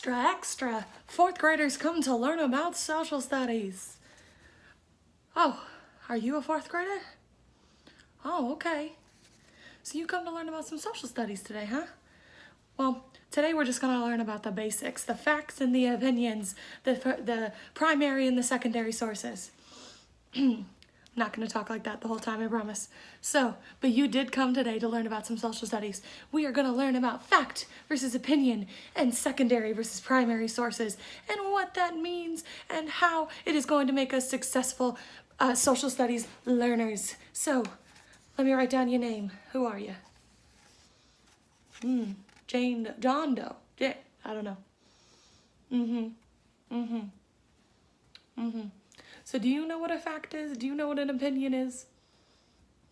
Extra, extra! Fourth graders come to learn about social studies. Oh, are you a fourth grader? Oh, okay. So you come to learn about some social studies today, huh? Well, today we're just going to learn about the basics, the facts and the opinions, the primary and the secondary sources. I'm not going to talk like that the whole time, I promise. So, but you did come today to learn about some social studies. We are going to learn about fact versus opinion and secondary versus primary sources and what that means and how it is going to make us successful social studies learners. So, let me write down your name. Who are you? John Doe. Yeah, I don't know. So do you know what a fact is? Do you know what an opinion is?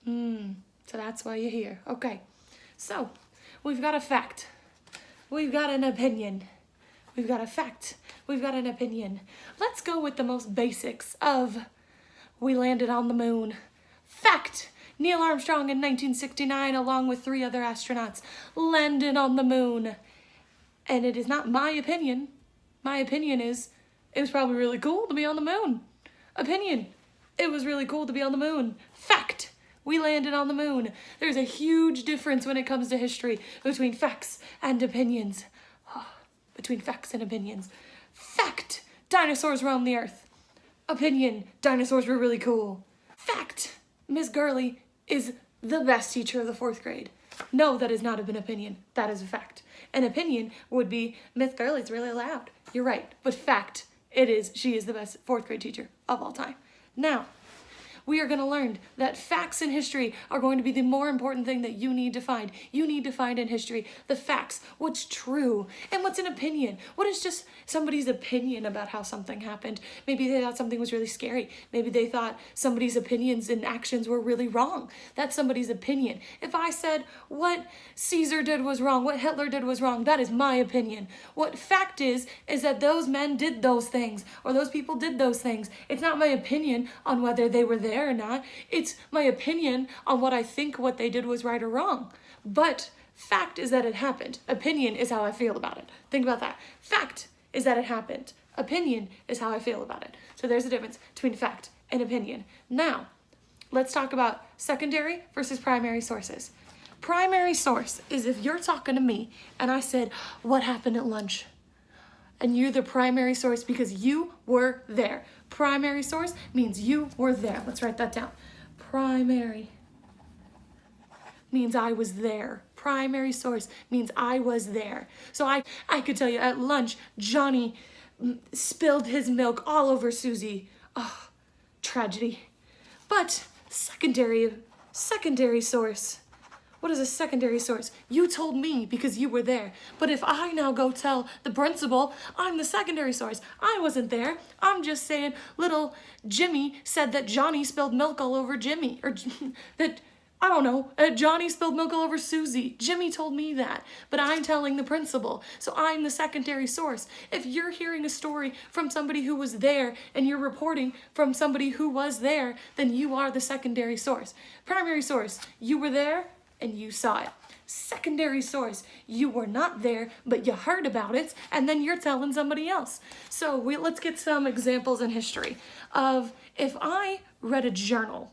So that's why you're here. Okay. So we've got a fact. We've got an opinion. We've got a fact. We've got an opinion. Let's go with the most basics of we landed on the moon. Fact. Neil Armstrong in 1969, along with 3 other astronauts, landed on the moon. And it is not my opinion. My opinion is it was probably really cool to be on the moon. Opinion. It was really cool to be on the moon. Fact. We landed on the moon. There's a huge difference when it comes to history between facts and opinions. Between facts and opinions. Fact. Dinosaurs roamed the earth. Opinion. Dinosaurs were really cool. Fact. Ms.Gurley is the best teacher of the 4th grade. No, that is not an opinion. That is a fact. An opinion would be Ms.Gurley's really loud. You're right. But fact, she is the best 4th grade teacher of all time. Now, we are going to learn that facts in history are going to be the more important thing that you need to find. You need to find in history the facts, what's true, and what's an opinion. What is just somebody's opinion about how something happened? Maybe they thought something was really scary. Maybe they thought somebody's opinions and actions were really wrong. That's somebody's opinion. If I said what Caesar did was wrong, what Hitler did was wrong, that is my opinion. What fact is that those men did those things, or those people did those things. It's not my opinion on whether they were there or not. It's my opinion on what I think what they did was right or wrong. But fact is that it happened. Opinion is how I feel about it. Think about that. Fact is that it happened. Opinion is how I feel about it. So there's a difference between fact and opinion. Now, let's talk about secondary versus primary sources. Primary source is if you're talking to me and I said, what happened at lunch? And you're the primary source because you were there. Primary source means you were there. Let's write that down. Primary means I was there. Primary source means I was there. So I could tell you at lunch, Johnny spilled his milk all over Susie. Oh, tragedy. But secondary source. What is a secondary source? You told me because you were there. But if I now go tell the principal, I'm the secondary source. I wasn't there. I'm just saying little Jimmy said that Johnny spilled milk all over Jimmy. Or that, I don't know, Johnny spilled milk all over Susie. Jimmy told me that. But I'm telling the principal. So I'm the secondary source. If you're hearing a story from somebody who was there and you're reporting from somebody who was there, then you are the secondary source. Primary source, you were there and you saw it. Secondary source, you were not there, but you heard about it, and then you're telling somebody else. So let's get some examples in history of if I read a journal,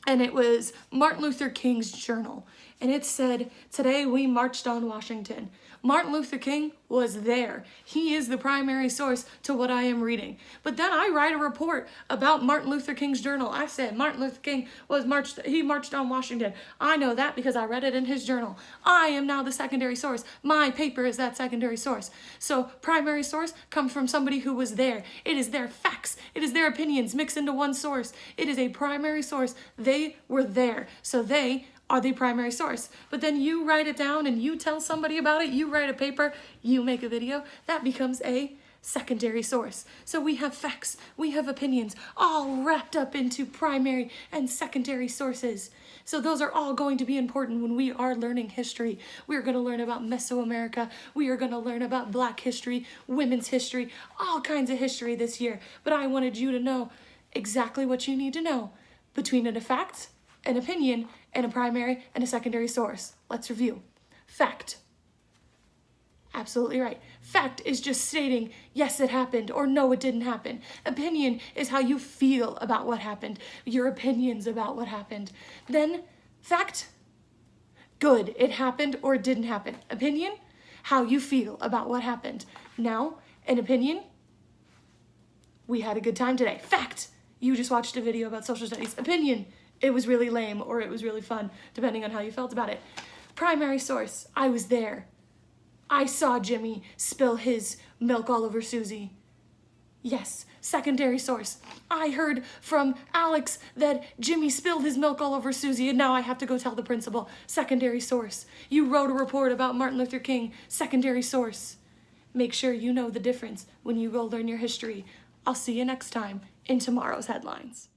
and it was Martin Luther King's journal, and it said, today we marched on Washington. Martin Luther King was there. He is the primary source to what I am reading. But then I write a report about Martin Luther King's journal. I said Martin Luther King marched on Washington. I know that because I read it in his journal. I am now the secondary source. My paper is that secondary source. So primary source comes from somebody who was there. It is their facts. It is their opinions mixed into one source. It is a primary source. They were there. So they are the primary source. But then you write it down and you tell somebody about it, you write a paper, you make a video, that becomes a secondary source. So we have facts, we have opinions, all wrapped up into primary and secondary sources. So those are all going to be important when we are learning history. We are going to learn about Mesoamerica, we are going to learn about Black history, women's history, all kinds of history this year. But I wanted you to know exactly what you need to know between a fact, an opinion, and a primary and a secondary source. Let's review. Fact. Absolutely right. Fact is just stating, yes, it happened, or no, it didn't happen. Opinion is how you feel about what happened, your opinions about what happened. Then fact, good, it happened or it didn't happen. Opinion, how you feel about what happened. Now, an opinion, we had a good time today. Fact, you just watched a video about social studies. Opinion, it was really lame or it was really fun, depending on how you felt about it. Primary source, I was there. I saw Jimmy spill his milk all over Susie. Yes. Secondary source, I heard from Alex that Jimmy spilled his milk all over Susie and now I have to go tell the principal. Secondary source, you wrote a report about Martin Luther King. Secondary source. Make sure you know the difference when you go learn your history. I'll see you next time in tomorrow's headlines.